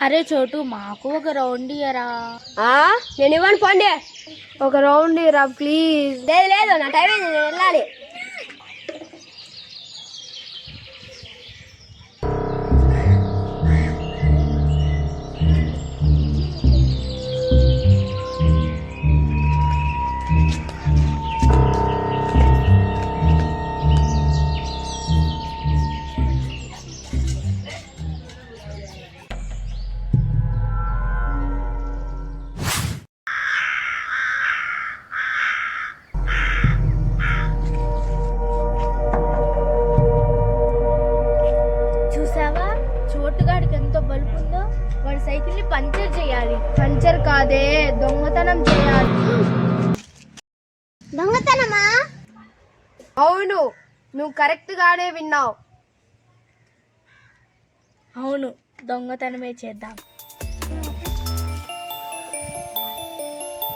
అరే చోటు మాకు ఒక రౌండ్ ఇయ్యరా. నేను ఇవ్వను పోండి. ఒక రౌండ్ ఇయ్యరా ప్లీజ్. లేదు లేదు నా టైం అయింది, నేను వెళ్ళాలి. చూసావా చోటుగాడికి ఎంతో బలుపు ఉందో. వాడి సైకిల్ ని పంచర్ చేయాలి. పంచర్ కాదే, దొంగతనం చేయాలి. దొంగతనమా? అవును, నువ్వు కరెక్ట్ గానే విన్నావు. అవును, దొంగతనమే చేద్దాం.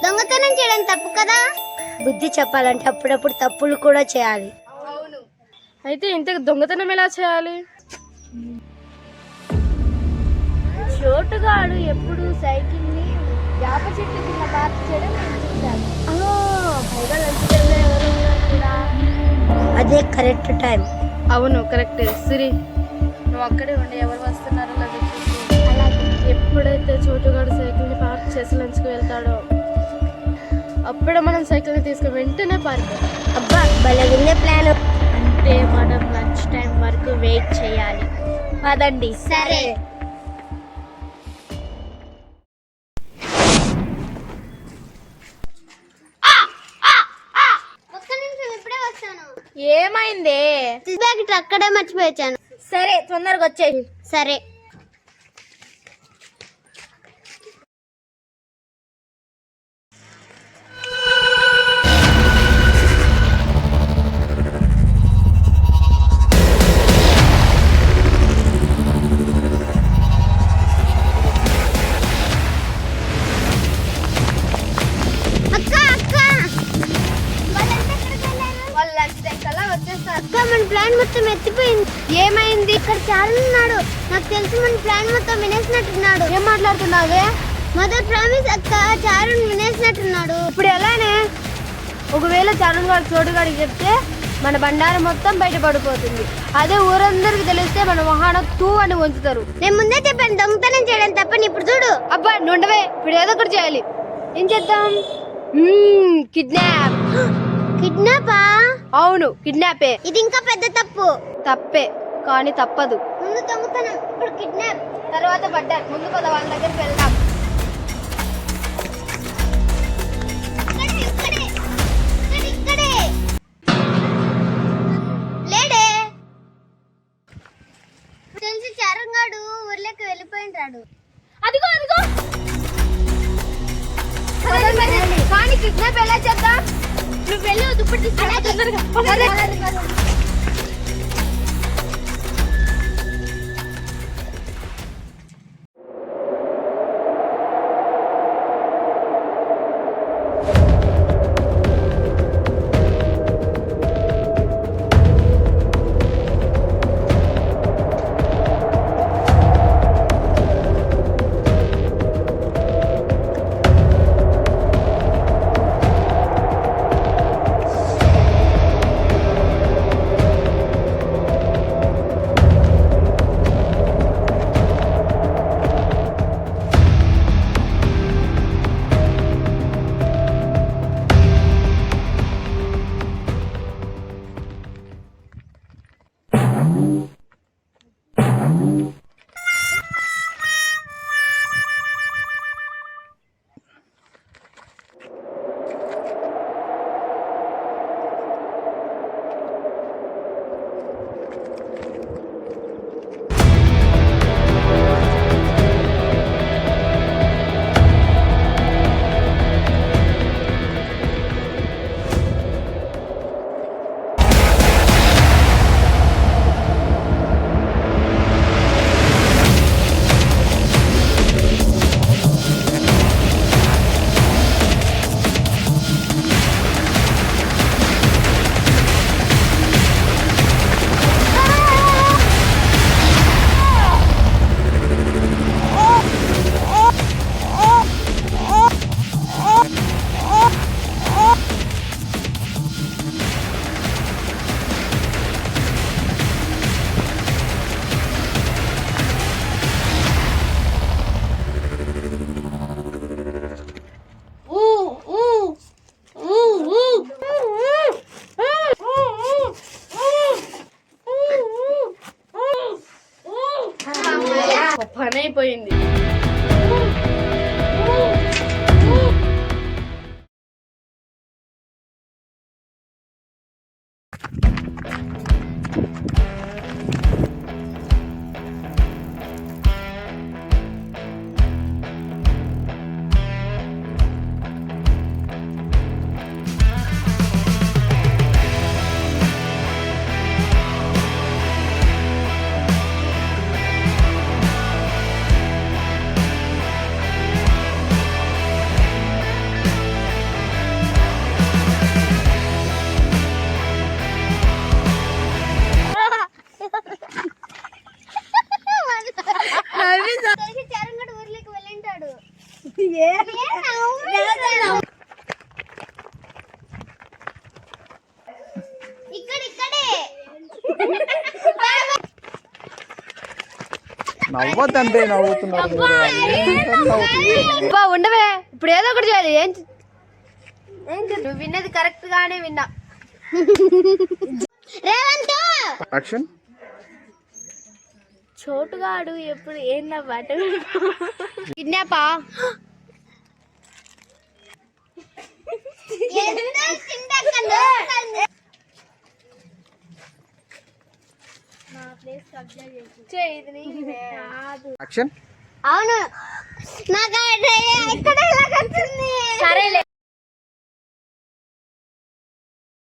దొంగతనం చేయడం తప్పు కదా. బుద్ధి చెప్పాలంటే అప్పుడప్పుడు తప్పులు కూడా చేయాలి. అవును, అయితే ఇంతకు దొంగతనం ఎలా చేయాలి? చోటుగాడు ఎప్పుడు సైకిల్ ని వేప చెట్టు కింద పార్క్ చేయడం నేను చూశాను. పైగా లంచ్ టైంలో ఎవరు ఉన్నారు కూడా. అదే కరెక్ట్ టైం. అవును కరెక్ట్. సిరి నువ్వు అక్కడే ఉండి ఎవరు వస్తున్నారో లేదా చూసి. అలాగే ఎప్పుడైతే చోటుగాడు సైకిల్ ని పార్క్ చేసి లంచ్కి వెళ్తాడో అప్పుడే మనం సైకిల్ ని తీసుకుని వెంటనే పార్క్. అబ్బా భలే ఉందే ప్లాన్. అంటే మనం లంచ్ టైం వరకు వెయిట్ చేయాలి. పదండి. సరే. ఏమైందే? బ్యాగ్ అక్కడే మర్చిపోయాను. సరే తొందరగా వచ్చేయి. సరే. మన ప్లాన్ మొత్తం ఎత్తిపోయింది. ఏమైంది? ఇక్కడ చారున్ ఉన్నాడు. నాకు తెలిసి మన ప్లాన్ మొత్తం వినేసినట్టున్నాడు. ఏం మాట్లాడుతున్నావే? మదర్ ప్రామిస్ అక్క, చారున్ వినేసినట్టున్నాడు. ఇప్పుడు ఎలానే? ఒకవేళ చారున్ గారు చోటుగాడికి చెప్తే మన బండారం మొత్తం బయట పడిపోతుంది. అదే ఊరందరికి తెలిస్తే మన మొహాన తూ అని ఉంచుతారు. నేను ముందే చెప్పాను దొంగతనం చేయడం తప్పని. ఇప్పుడు చూడు. అబ్బా నుండవే, ఇప్పుడు ఏదో ఒకటి చేయాలి. ఏం చేద్దాం? కిడ్నాప్. కిడ్నాపా? అవును కిడ్నాపే. ఇది ఇంకా పెద్ద తప్పు. తప్పే కానీ తప్పదు. ముందు దొంగతనం, ఇప్పుడు కిడ్నాప్, తర్వాత పడ్డారు. ముందు పద వాళ్ళ దగ్గరికి వెళ్దాం. ఇక్కడే లేడే. తెలిసి చారంగాడు ఊర్లోకి వెళ్ళిపోయింటాడు. అదిగో అదిగో. కానీ కిడ్నాప్ ఎలా చేద్దాం? నువ్వు వెళ్ళి దుప్పటి తీసుకురా తొందరగా. నవ్వద్దంటే నవ్వుతున్నారు మీరు. అబ్బా ఉండవే, ఇప్పుడు ఏదో ఒకటి చేయాలి. నువ్వు విన్నది కరెక్ట్ గానే విన్నా. యాక్షన్. చోటుగాడు ఎప్పుడు ఏందా బట్ట కిడ్నాపా? యాక్షన్. అవును నాకు ఇక్కడ ఇలా కనిపిస్తుంది. సరేలే